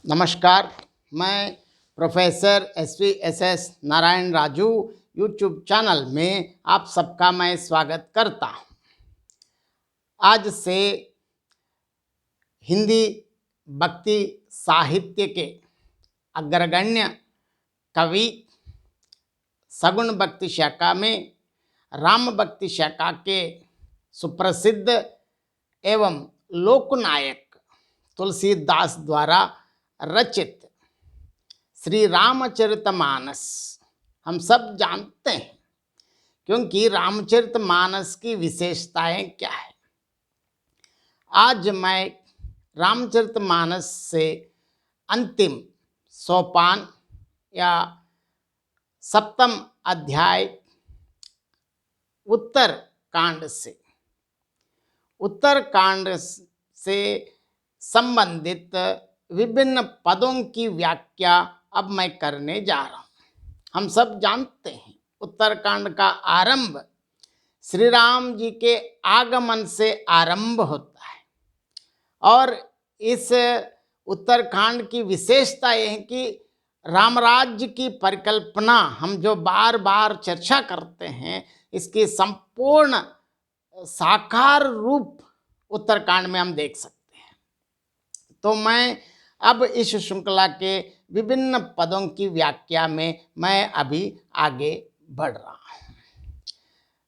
नमस्कार। मैं professor S Narayan Raju YouTube channel में आप सबका मैं स्वागत करता हूँ। आज से हिंदी भक्ति साहित्य के अग्रगण्य कवि सगुण भक्ति शाखा में राम भक्ति शाखा के सुप्रसिद्ध एवं लोकनायक तुलसीदास द्वारा रचित श्री रामचरितमानस हम सब जानते हैं, क्योंकि रामचरितमानस की विशेषताएं क्या है। आज मैं रामचरितमानस से अंतिम सोपान या सप्तम अध्याय उत्तरकांड से संबंधित विभिन्न पदों की व्याख्या अब मैं करने जा रहा हूँ। हम सब जानते हैं उत्तरकांड का आरंभ श्री राम जी के आगमन से आरंभ होता है और इस उत्तरकांड की विशेषता यह है कि रामराज्य की परिकल्पना हम जो बार बार चर्चा करते हैं, इसकी संपूर्ण साकार रूप उत्तरकांड में हम देख सकते हैं। तो मैं अब इस श्रृंखला के विभिन्न पदों की व्याख्या में मैं अभी आगे बढ़ रहा हूँ।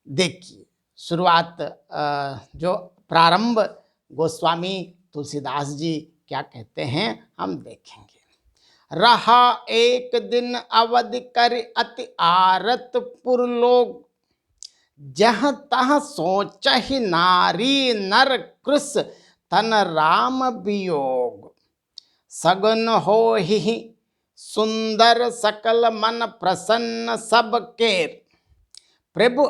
देखिए, शुरुआत जो प्रारंभ गोस्वामी तुलसीदास जी क्या कहते हैं हम देखेंगे। रहा एक दिन अवधि कर अति आरत पुरलोक, जह तह सोचहि नारी नर कृस तन राम वियोग। सगुन हो ही सुंदर सकल मन प्रसन्न सब केर, प्रभु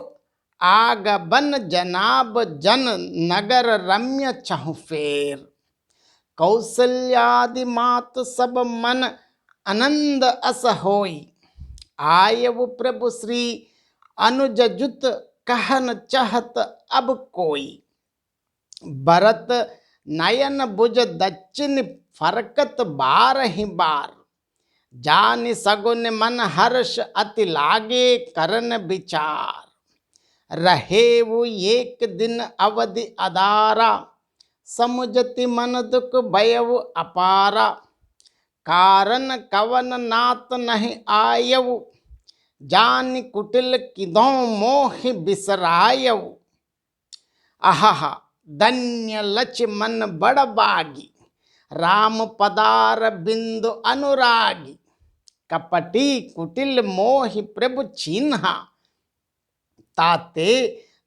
आगबन जनाब जन नगर रम्य चहु फेर। कौसल्यादि मात सब मन आनंद अस होई, आयव प्रभु श्री अनुज जुत कहन चाहत अब कोई। भरत नयन बुझ दक्षिण फरकत बारहि बार, जानि सगुन मन हर्ष अति लागे करन विचार। रहे वो एक दिन अवधि अदारा, समुझति मन दुख भयउ अपारा। कारण कवन नात नहीं आयव, जानि कुटिल किदों मोहि बिसरायव। आहा धन्य लच मन बड़ बागी, राम पदार बिंदु अनुरागी। कपटी कुटिल मोहि प्रभु चिन्हा, ताते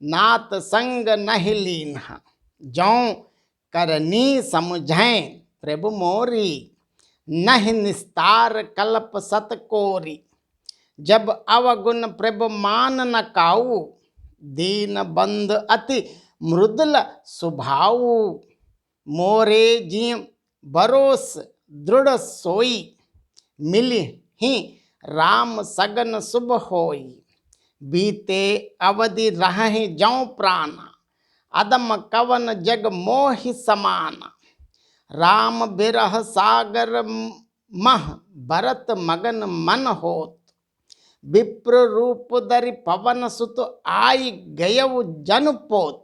नात संग नहीं लीन्हा। जौं करनी समुझें प्रभु मोरी, नहीं निस्तार कल्प सत कोरी। जब अवगुण प्रभु मान न काऊ, दीन बंध अति मृदुल सुभाऊ। मोरे जी भरोस दृढ़ सोई, मिली ही राम सगन शुभ होई। बीते अवधि रहे जौ प्राणा, अदम कवन जग मोहि समाना। राम बिरह सागर मह भरत मगन मन होत। विप्र रूप धरि पवन सुत आई गयउ जन पोत।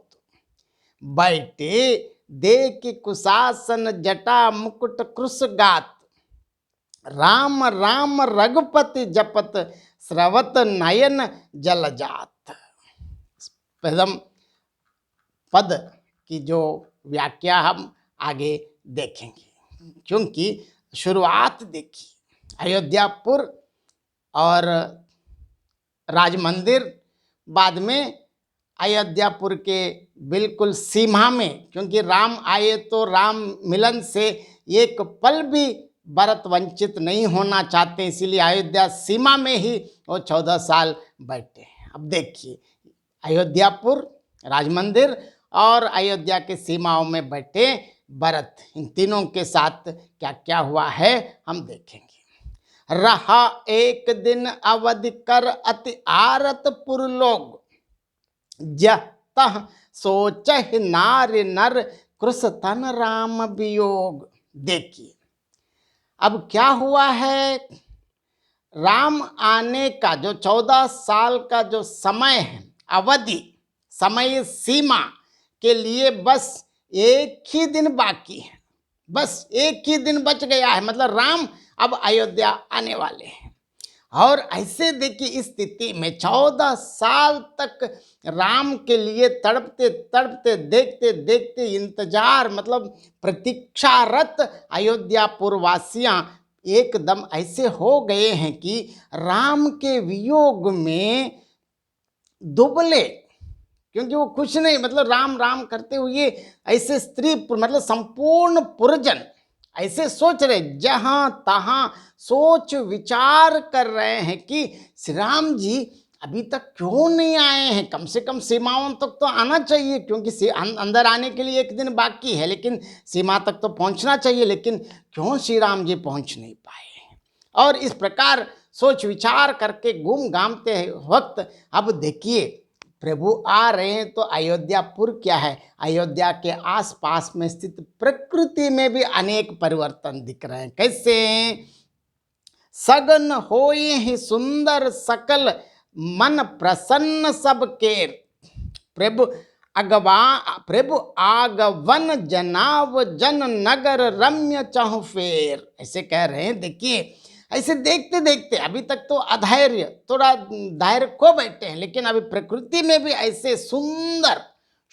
बैठे देख कुशासन जटा मुकुट कृश गात। राम राम रघुपति जपत, स्रवत नयन जल जात। प्रथम पद की जो व्याख्या हम आगे देखेंगे, क्योंकि शुरुआत देखिए अयोध्यापुर और राजमंदिर, बाद में अयोध्यापुर के बिल्कुल सीमा में, क्योंकि राम आए तो राम मिलन से एक पल भी भरत वंचित नहीं होना चाहते, इसीलिए अयोध्या सीमा में ही वो 14 साल बैठे। अब देखिए अयोध्यापुर, राजमंदिर और अयोध्या के सीमाओं में बैठे भरत, इन तीनों के साथ क्या क्या हुआ है हम देखेंगे। रहा एक दिन अवधि कर अति आरत पुरलोक, जह तह सोचहि नारि नर कृस तन राम वियोग। देखिए अब क्या हुआ है, राम आने का जो 14 साल का जो समय है, अवधि, समय सीमा के लिए बस एक ही दिन बाकी है, बस एक ही दिन बच गया है। मतलब राम अब अयोध्या आने वाले हैं। और ऐसे देखिए, इस स्थिति में 14 साल तक राम के लिए तड़पते तड़पते, देखते देखते, इंतजार मतलब प्रतीक्षारत अयोध्यापुर वासियां एकदम ऐसे हो गए हैं कि राम के वियोग में दुबले, क्योंकि वो कुछ नहीं, मतलब राम राम करते हुए ऐसे स्त्री मतलब संपूर्ण पुरजन ऐसे सोच रहे, जहां तहां सोच विचार कर रहे हैं कि श्री राम जी अभी तक क्यों नहीं आए हैं, कम से कम सीमाओं तक तो आना चाहिए, क्योंकि अंदर आने के लिए एक दिन बाकी है, लेकिन सीमा तक तो पहुंचना चाहिए, लेकिन क्यों श्री राम जी पहुंच नहीं पाए हैं। और इस प्रकार सोच विचार करके घूम घामते वक्त अब देखिए प्रभु आ रहे हैं। तो अयोध्यापुर क्या है, अयोध्या के आसपास में स्थित प्रकृति में भी अनेक परिवर्तन दिख रहे हैं। कैसे, सगन होए ही सुंदर सकल मन प्रसन्न सब केर, प्रभु आगवन जनाव जन नगर रम्य चहु फेर, ऐसे कह रहे हैं। देखिए ऐसे देखते देखते अभी तक तो अधैर्य, थोड़ा धैर्य खो बैठे हैं, लेकिन अभी प्रकृति में भी ऐसे सुंदर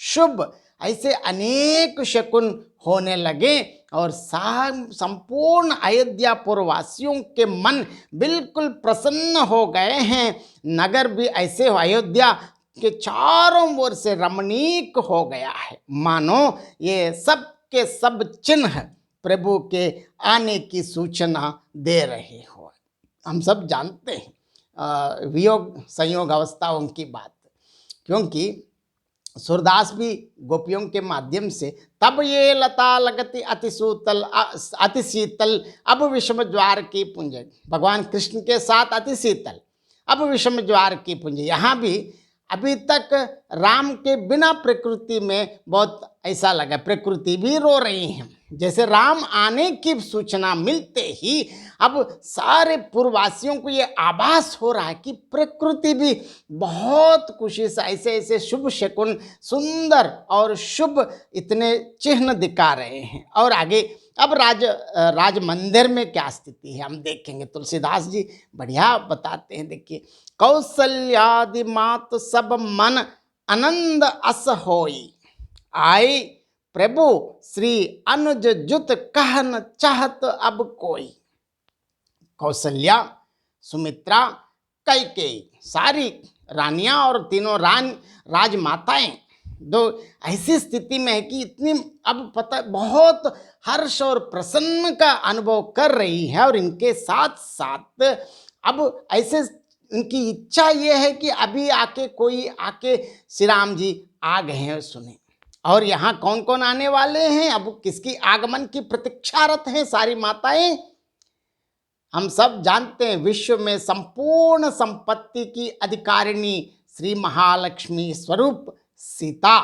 शुभ ऐसे अनेक शकुन होने लगे और संपूर्ण अयोध्यापुर वासियों के मन बिल्कुल प्रसन्न हो गए हैं। नगर भी ऐसे अयोध्या के चारों ओर से रमणीक हो गया है, मानो ये सब के सब चिन्ह प्रभु के आने की सूचना दे रहे हो। हम सब जानते हैं वियोग संयोग अवस्थाओं की बात, क्योंकि सूरदास भी गोपियों के माध्यम से तब ये लता लगती अति शीतल अब विषम ज्वार की पुंज, भगवान कृष्ण के साथ अति शीतल अब विषम ज्वार की पुंज। यहाँ भी अभी तक राम के बिना प्रकृति में बहुत ऐसा लगा, प्रकृति भी रो रही है। जैसे राम आने की सूचना मिलते ही अब सारे पूर्ववासियों को ये आभास हो रहा है कि प्रकृति भी बहुत खुशी से ऐसे ऐसे शुभ शकुन, सुंदर और शुभ इतने चिन्ह दिखा रहे हैं। और आगे अब राज मंदिर में क्या स्थिति है हम देखेंगे। तुलसीदास जी बढ़िया बताते हैं। देखिए, कौशल्यादि मात सब मन आनंद अस होई, आए प्रभु श्री अनुज जुत कहन चाहत अब कोई। कौशल्या, सुमित्रा, कैकेयी, सारी रानियां और तीनों राजमाताएं दो ऐसी स्थिति में है कि इतनी अब पता बहुत हर्ष और प्रसन्न का अनुभव कर रही है। और इनके साथ साथ अब ऐसे उनकी इच्छा ये है कि अभी कोई आके श्री राम जी आ गए हैं सुने। और यहाँ कौन कौन आने वाले हैं, अब किसकी आगमन की प्रतीक्षारत हैं सारी माताएं। हम सब जानते हैं विश्व में संपूर्ण संपत्ति की अधिकारिणी श्री महालक्ष्मी स्वरूप सीता,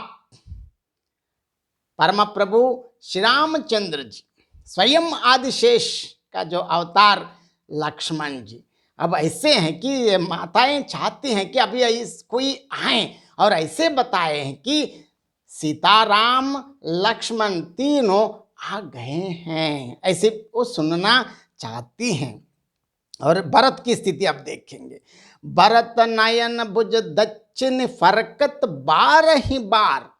परम प्रभु श्री रामचंद्र जी, स्वयं आदिशेष का जो अवतार लक्ष्मण जी। अब ऐसे हैं कि माताएं चाहती हैं कि अभी कोई आए और ऐसे बताए हैं कि सीताराम लक्ष्मण तीनों आ गए हैं, ऐसे वो सुनना चाहती हैं। और भरत की स्थिति अब देखेंगे। भरत नयन बुझ दक्षिण फरकत बार ही बार,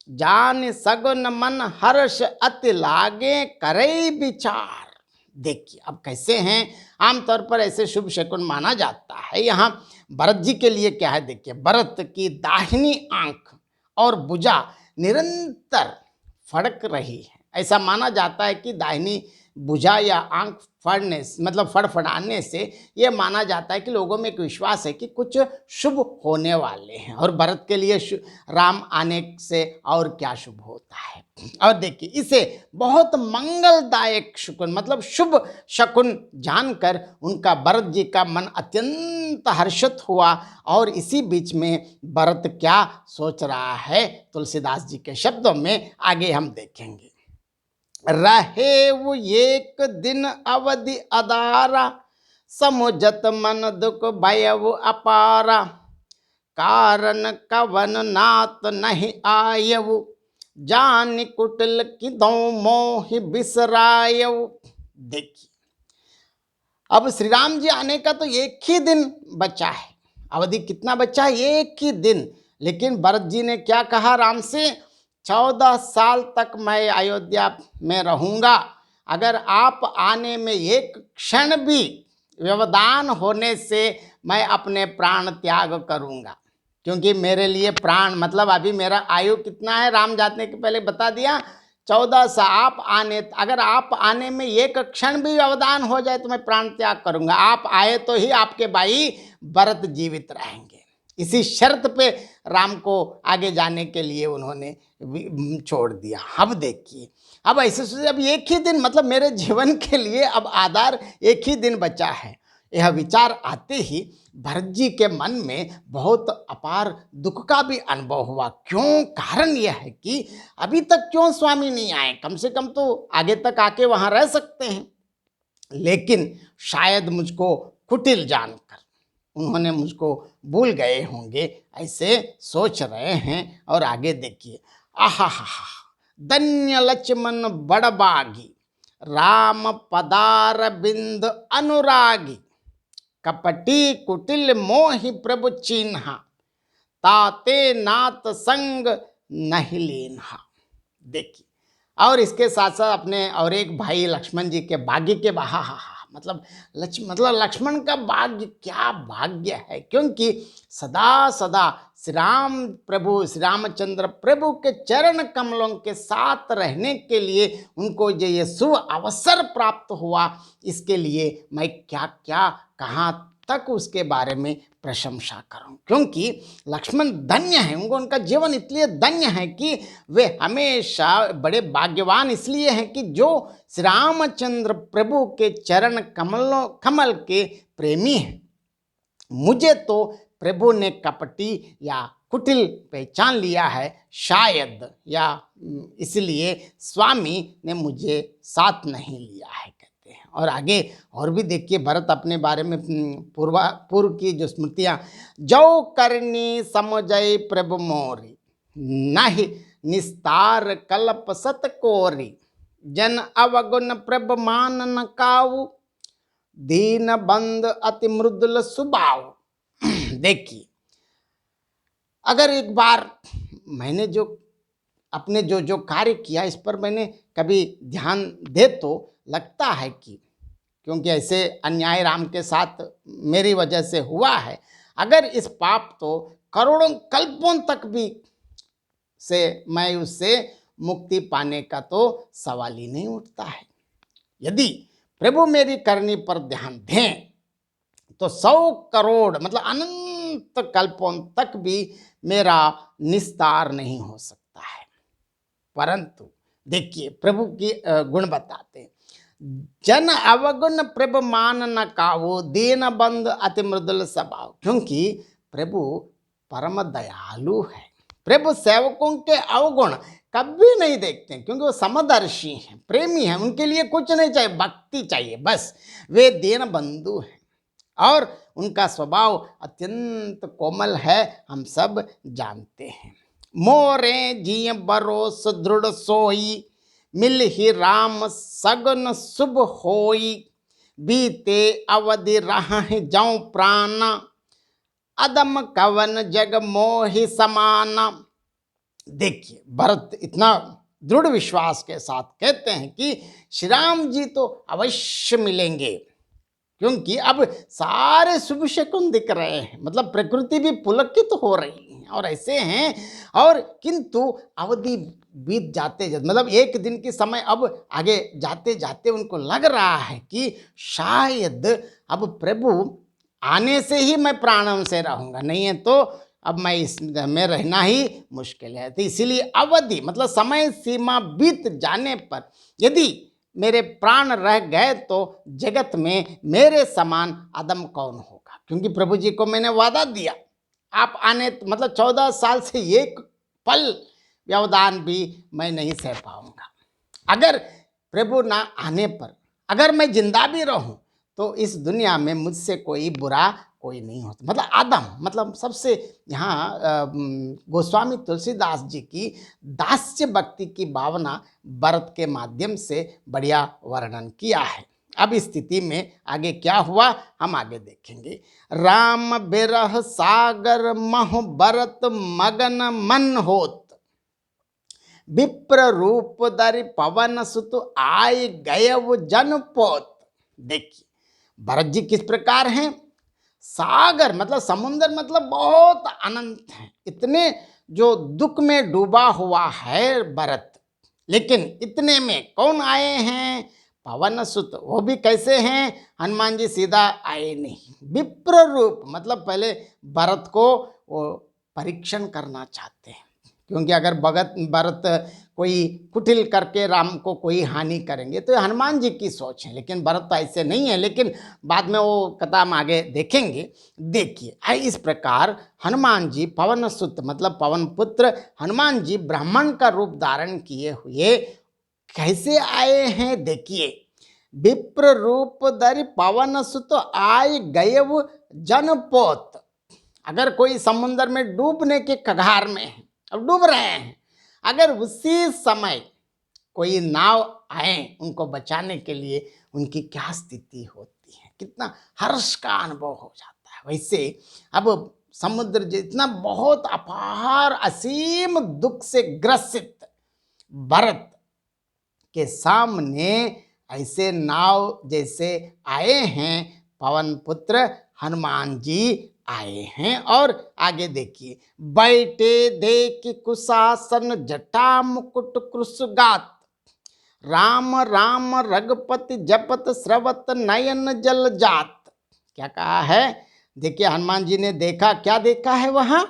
जान सगुन मन हर्ष अति लागे करे विचार। देखिए अब कैसे हैं, आमतौर पर ऐसे शुभ शकुन माना जाता है। यहाँ भरत जी के लिए क्या है, देखिए, भरत की दाहिनी आंख और भुजा निरंतर फड़क रही है। ऐसा माना जाता है कि दाहिनी भुजा या आंख फड़ने मतलब फड़फड़ाने से ये माना जाता है कि लोगों में एक विश्वास है कि कुछ शुभ होने वाले हैं। और भरत के लिए राम आने से और क्या शुभ होता है। और देखिए, इसे बहुत मंगलदायक शकुन मतलब शुभ शकुन जानकर उनका भरत जी का मन अत्यंत हर्षित हुआ। और इसी बीच में भरत क्या सोच रहा है, तुलसीदास जी के शब्दों में आगे हम देखेंगे। रहे वो एक दिन अवधि अदारा, समुझत मन दुख भयउ अपारा। कारण कवन नात नहीं आयऊ, जान कुटिल की दो मोहि बिसरायऊ। देखिए, अब श्री राम जी आने का तो एक ही दिन बचा है, अवधि कितना बचा है? एक ही दिन। लेकिन भरत जी ने क्या कहा राम से? 14 साल तक मैं अयोध्या में रहूंगा, अगर आप आने में एक क्षण भी व्यवधान होने से मैं अपने प्राण त्याग करूंगा, क्योंकि मेरे लिए प्राण मतलब अभी मेरा आयु कितना है, राम जाने के पहले बता दिया 14 साल। अगर आप आने में एक क्षण भी व्यवधान हो जाए तो मैं प्राण त्याग करूंगा। आप आए तो ही आपके भाई भरत जीवित रहेंगे। इसी शर्त पे राम को आगे जाने के लिए उन्होंने छोड़ दिया। अब देखिए, अब ऐसे सोचिए, अब एक ही दिन मतलब मेरे जीवन के लिए अब आधार एक ही दिन बचा है। यह विचार आते ही भरत जी के मन में बहुत अपार दुख का भी अनुभव हुआ। क्यों? कारण यह है कि अभी तक क्यों स्वामी नहीं आए, कम से कम तो आगे तक आके वहां रह सकते हैं। लेकिन शायद मुझको कुटिल जानकर उन्होंने मुझको भूल गए होंगे, ऐसे सोच रहे हैं। और आगे देखिए, आहा हा हा, धन्य लक्ष्मण बड़बागी, राम पदार बिंद अनुरागी, कपटी कुटिल मोहि प्रभु चिन्हा, ताते नात संग नहीं लेन्हा। देखिए, और इसके साथ साथ अपने और एक भाई लक्ष्मण जी के भाग्य के हा हा हा, मतलब लक्ष्मण का भाग्य, क्या भाग्य है, क्योंकि सदा सदा श्री रामचंद्र प्रभु के चरण कमलों के साथ रहने के लिए उनको ये शुभ अवसर प्राप्त हुआ। इसके लिए मैं क्या क्या कहाँ तक उसके बारे में प्रशंसा करूं, क्योंकि लक्ष्मण धन्य है, उनका जीवन इसलिए धन्य है कि वे हमेशा बड़े भाग्यवान इसलिए हैं कि जो श्री रामचंद्र प्रभु के चरण कमल के प्रेमी हैं। मुझे तो प्रभु ने कपटी या कुटिल पहचान लिया है शायद, या इसलिए स्वामी ने मुझे साथ नहीं लिया है, कहते हैं। और आगे और भी देखिए, भरत अपने बारे में पूर्व की जो स्मृतियां, जो करनी समझई प्रभु मोरी, नहीं निस्तार कल्प सत कोरी, जन अवगुण प्रभु मान न काऊ, दीन बंद अति मृदुल सुभाव। देखिए, अगर एक बार मैंने जो अपने जो कार्य किया इस पर मैंने कभी ध्यान दे तो लगता है कि क्योंकि ऐसे अन्याय राम के साथ मेरी वजह से हुआ है, अगर इस पाप तो करोड़ों कल्पों तक भी से मैं उससे मुक्ति पाने का तो सवाल ही नहीं उठता है। यदि प्रभु मेरी करनी पर ध्यान दें तो 100 करोड़ मतलब अनंत कल्पों तक भी मेरा निस्तार नहीं हो सकता है। परंतु देखिए, प्रभु की गुण बताते, जन अवगुण प्रभु मान न कावो, दीन बंद अति मृदुल स्वभाव। क्योंकि प्रभु परम दयालु है, प्रभु सेवकों के अवगुण कभी नहीं देखते, क्योंकि वो समदर्शी हैं, प्रेमी हैं, उनके लिए कुछ नहीं चाहिए, भक्ति चाहिए बस। वे दीन बंधु हैं और उनका स्वभाव अत्यंत कोमल है, हम सब जानते हैं। मोरे जी बरोस दृढ़ सोई, मिल ही राम सगन शुभ होई, बीते अवधि रहा जाऊं प्राण, अदम कवन जग मोहि समाना। देखिए, भरत इतना दृढ़ विश्वास के साथ कहते हैं कि श्री राम जी तो अवश्य मिलेंगे, क्योंकि अब सारे शुभ शकुन दिख रहे हैं, मतलब प्रकृति भी पुलकित हो रही है और ऐसे हैं। और किंतु अवधि बीत जाते मतलब एक दिन के समय अब आगे जाते जाते उनको लग रहा है कि शायद अब प्रभु आने से ही मैं प्राणों से रहूंगा, नहीं है तो अब मैं इसमें रहना ही मुश्किल है। तो इसीलिए अवधि मतलब समय सीमा बीत जाने पर यदि मेरे प्राण रह गए तो जगत में मेरे समान अदम कौन होगा, क्योंकि प्रभु जी को मैंने वादा दिया, आप आने मतलब 14 साल से एक पल व्यवधान भी मैं नहीं सह पाऊंगा। अगर प्रभु ना आने पर अगर मैं जिंदा भी रहूं तो इस दुनिया में मुझसे कोई बुरा कोई नहीं होता। मतलब आदम, मतलब सबसे यहाँ गोस्वामी तुलसीदास जी की दास्य भक्ति की भावना भरत के माध्यम से बढ़िया वर्णन किया है। अब इस स्थिति में आगे क्या हुआ हम आगे देखेंगे। राम बिरह सागर मह भरत मगन मन होत, विप्र रूप धरि पवन सुत आय गयव जन पोत। देखिए भरत जी किस प्रकार हैं। सागर मतलब समुद्र, मतलब बहुत अनंत है, इतने जो दुख में डूबा हुआ है भरत, लेकिन इतने में कौन आए हैं, पवन सुत। वो भी कैसे हैं, हनुमान जी सीधा आए नहीं, विप्र रूप, मतलब पहले भरत को वो परीक्षण करना चाहते हैं, क्योंकि अगर भरत कोई कुटिल करके राम को कोई हानि करेंगे तो हनुमान जी की सोच है, लेकिन भरत तो ऐसे नहीं है। लेकिन बाद में वो कथा हम आगे देखेंगे। देखिए इस प्रकार हनुमान जी पवन सुत मतलब पवन पुत्र हनुमान जी ब्राह्मण का रूप धारण किए हुए कैसे आए हैं। देखिए विप्र रूप धरि पवन सुत आय गयव जनपोत। अगर कोई समुद्र में डूबने के कगार में है, अब डूब रहे हैं, अगर उसी समय कोई नाव आए उनको बचाने के लिए, उनकी क्या स्थिति होती है, कितना हर्ष का अनुभव हो जाता है। वैसे अब समुद्र जितना बहुत अपार असीम दुख से ग्रसित भरत के सामने ऐसे नाव जैसे आए हैं, पवन पुत्र हनुमान जी आए हैं। और आगे देखिए, बैठे देख कुशासन जटा मुकुट क्रुशगात, राम राम रघुपति जपत स्रवत नयन जल जात। क्या कहा है, देखिए हनुमान जी ने देखा, क्या देखा है वहां,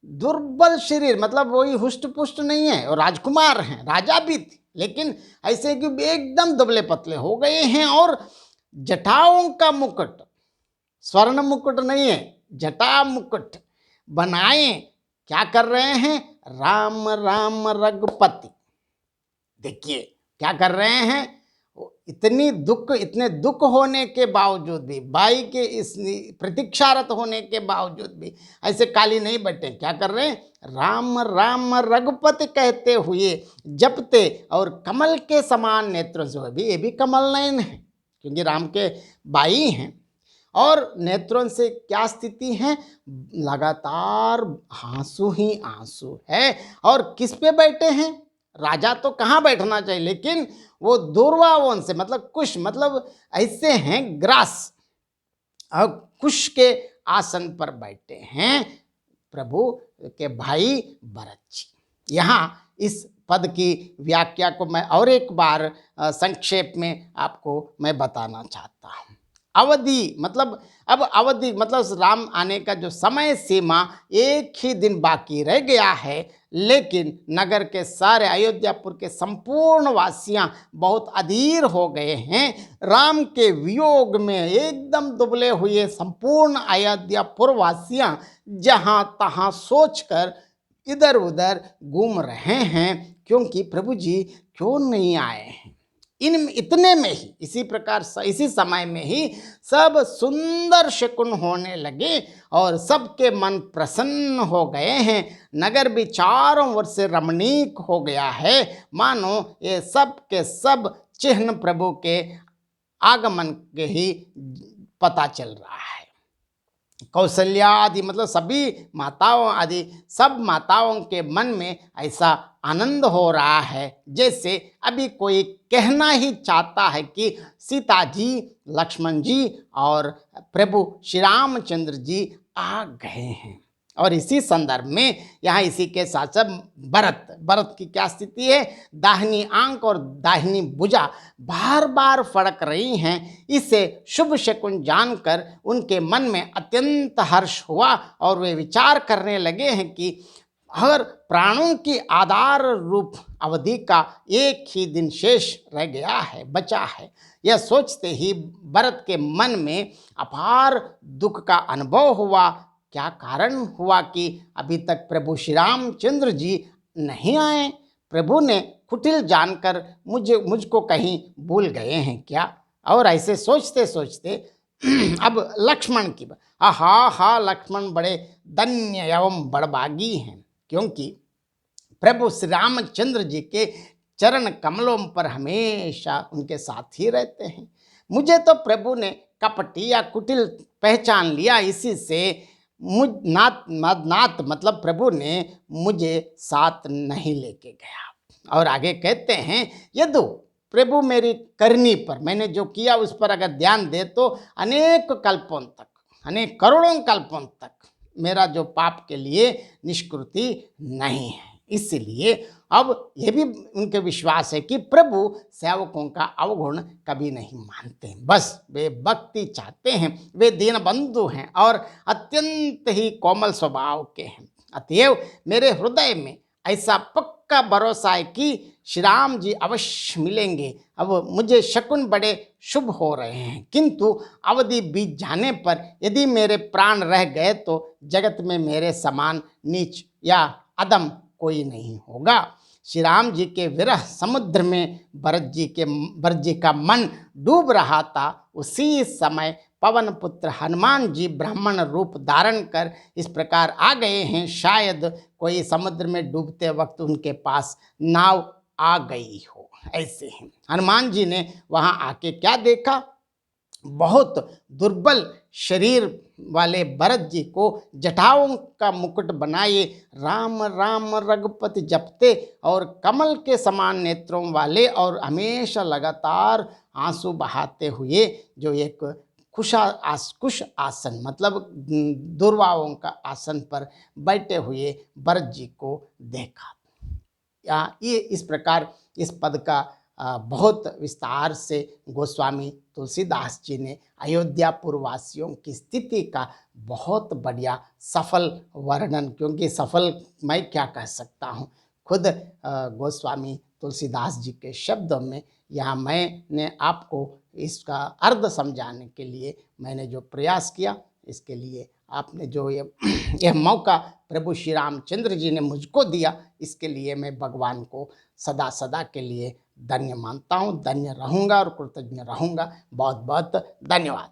दुर्बल शरीर, मतलब वही हुष्ट पुष्ट नहीं है, और राजकुमार हैं, राजा भी थे, लेकिन ऐसे कि एकदम दुबले पतले हो गए हैं। और जटाओं का मुकुट, स्वर्ण मुकुट नहीं है, जटा मुकुट बनाए, क्या कर रहे हैं, राम राम रघुपति। देखिए क्या कर रहे हैं, इतने दुख होने के बावजूद भी, भाई के इस प्रतीक्षारत होने के बावजूद भी ऐसे काली नहीं बैठे, क्या कर रहे हैं, राम राम रघुपति कहते हुए जपते, और कमल के समान नेत्रों से, भी ये भी कमल नयन है क्योंकि राम के भाई हैं, और नेत्रों से क्या स्थिति है, लगातार आंसू ही आंसू है। और किस पे बैठे हैं, राजा तो कहाँ बैठना चाहिए, लेकिन वो दूर्वावन से, मतलब कुश, मतलब ऐसे हैं ग्रास, और कुश के आसन पर बैठे हैं प्रभु के भाई भरत जी। यहाँ इस पद की व्याख्या को मैं और एक बार संक्षेप में आपको मैं बताना चाहता हूँ। अवधि मतलब, अब अवधि मतलब राम आने का जो समय सीमा एक ही दिन बाकी रह गया है, लेकिन नगर के सारे अयोध्यापुर के संपूर्ण वासियां बहुत अधीर हो गए हैं। राम के वियोग में एकदम दुबले हुए संपूर्ण अयोध्यापुर वासियां जहां तहां सोचकर इधर उधर घूम रहे हैं, क्योंकि प्रभु जी क्यों नहीं आए हैं। इतने में ही, इसी प्रकार इसी समय में ही सब सुंदर शकुन होने लगे और सबके मन प्रसन्न हो गए हैं। नगर भी चारों ओर से रमणीक हो गया है, मानो ये सब के सब चिन्ह प्रभु के आगमन के ही पता चल रहा है। कौशल्या आदि मतलब सभी माताओं आदि सब माताओं के मन में ऐसा आनंद हो रहा है जैसे अभी कोई कहना ही चाहता है कि सीता जी, लक्ष्मण जी और प्रभु श्री रामचंद्र जी आ गए हैं। और इसी संदर्भ में यहाँ इसी के साथ साथ भरत की क्या स्थिति है, दाहिनी आंख और दाहिनी भुजा बार बार फड़क रही हैं। इसे शुभ शकुन जानकर उनके मन में अत्यंत हर्ष हुआ और वे विचार करने लगे हैं कि हर प्राणों की आधार रूप अवधि का एक ही दिन शेष रह गया है, बचा है। यह सोचते ही भरत के मन में अपार दुख का अनुभव हुआ। क्या कारण हुआ कि अभी तक प्रभु श्री रामचंद्र जी नहीं आए। प्रभु ने कुटिल जानकर मुझको कहीं भूल गए हैं क्या। और ऐसे सोचते सोचते अब लक्ष्मण की हा लक्ष्मण बड़े धन्य एवं बड़भागी हैं, क्योंकि प्रभु श्री रामचंद्र जी के चरण कमलों पर हमेशा उनके साथ ही रहते हैं। मुझे तो प्रभु ने कपटी या कुटिल पहचान लिया, इसी से नाथ मतलब प्रभु ने मुझे साथ नहीं लेके गया। और आगे कहते हैं, यदि प्रभु मेरी करनी पर, मैंने जो किया उस पर अगर ध्यान दे तो अनेक कल्पों तक, अनेक करोड़ों कल्पों तक मेरा जो पाप के लिए निष्कृति नहीं है। इसलिए अब यह भी उनके विश्वास है कि प्रभु सेवकों का अवगुण कभी नहीं मानते, बस वे भक्ति चाहते हैं, वे दीन बंधु हैं और अत्यंत ही कोमल स्वभाव के हैं। अतएव मेरे हृदय में ऐसा पक्का भरोसा है कि श्री राम जी अवश्य मिलेंगे। अब मुझे शकुन बड़े शुभ हो रहे हैं, किंतु अवधि बीत जाने पर यदि मेरे प्राण रह गए तो जगत में मेरे समान नीच या अधम कोई नहीं होगा। श्री राम जी के विरह समुद्र में भरत जी का मन डूब रहा था। उसी समय पवन पुत्र हनुमान जी ब्राह्मण रूप धारण कर इस प्रकार आ गए हैं, शायद कोई समुद्र में डूबते वक्त उनके पास नाव आ गई हो। ऐसे हैं हनुमान जी ने वहां आके क्या देखा, बहुत दुर्बल शरीर वाले भरत जी को जटाओं का मुकुट बनाए राम राम रघुपति जपते और कमल के समान नेत्रों वाले और हमेशा लगातार आंसू बहाते हुए जो एक कुश आसन मतलब दुर्वाओं का आसन पर बैठे हुए भरत जी को देखा। या ये इस प्रकार इस पद का बहुत विस्तार से गोस्वामी तुलसीदास जी ने अयोध्यापुर वासियों की स्थिति का बहुत बढ़िया सफल वर्णन, क्योंकि सफल मैं क्या कह सकता हूँ, खुद गोस्वामी तुलसीदास जी के शब्दों में यहाँ मैंने आपको इसका अर्थ समझाने के लिए मैंने जो प्रयास किया, इसके लिए आपने जो यह मौका प्रभु श्री रामचंद्र जी ने मुझको दिया, इसके लिए मैं भगवान को सदा सदा के लिए धन्य मानता हूँ, धन्य रहूँगा और कृतज्ञ रहूँगा। बहुत बहुत धन्यवाद।